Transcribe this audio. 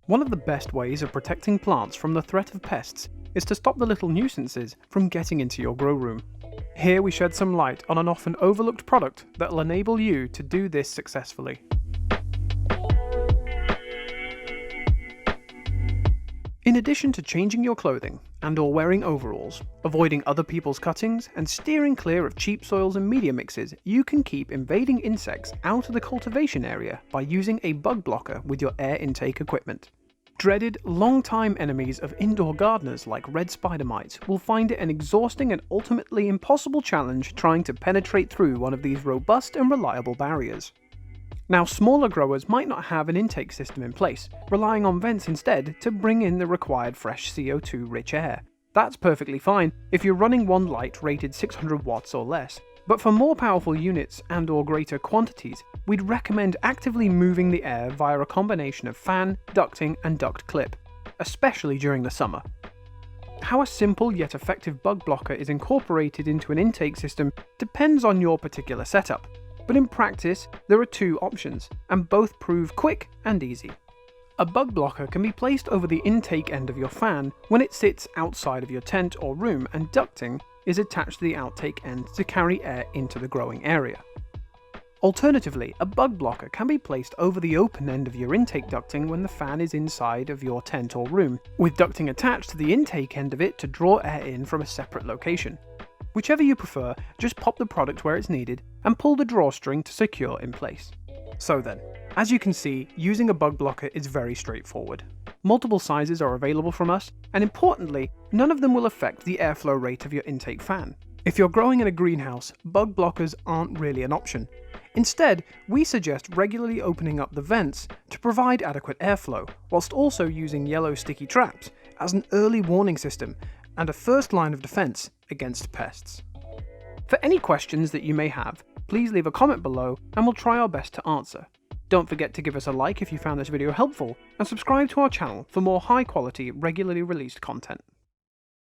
One of the best ways of protecting plants from the threat of pests is to stop the little nuisances from getting into your grow room. Here we shed some light on an often overlooked product that will enable you to do this successfully. In addition to changing your clothing and/or wearing overalls, avoiding other people's cuttings, and steering clear of cheap soils and media mixes, you can keep invading insects out of the cultivation area by using a bug blocker with your air intake equipment. Dreaded, long-time enemies of indoor gardeners like red spider mites will find it an exhausting and ultimately impossible challenge trying to penetrate through one of these robust and reliable barriers. Now, smaller growers might not have an intake system in place, relying on vents instead to bring in the required fresh CO2-rich air. That's perfectly fine if you're running one light rated 600 watts or less, but for more powerful units and/or greater quantities, we'd recommend actively moving the air via a combination of fan, ducting, and duct clip, especially during the summer. How a simple yet effective bug blocker is incorporated into an intake system depends on your particular setup, but in practice, there are two options, and both prove quick and easy. A bug blocker can be placed over the intake end of your fan when it sits outside of your tent or room, and ducting is attached to the outtake end to carry air into the growing area. Alternatively, a bug blocker can be placed over the open end of your intake ducting when the fan is inside of your tent or room, with ducting attached to the intake end of it to draw air in from a separate location. Whichever you prefer, just pop the product where it's needed and pull the drawstring to secure in place. So then, as you can see, using a bug blocker is very straightforward. Multiple sizes are available from us, and importantly, none of them will affect the airflow rate of your intake fan. If you're growing in a greenhouse, bug blockers aren't really an option. Instead, we suggest regularly opening up the vents to provide adequate airflow, whilst also using yellow sticky traps as an early warning system and a first line of defense against pests. For any questions that you may have, please leave a comment below and we'll try our best to answer. Don't forget to give us a like if you found this video helpful, and subscribe to our channel for more high quality, regularly released content.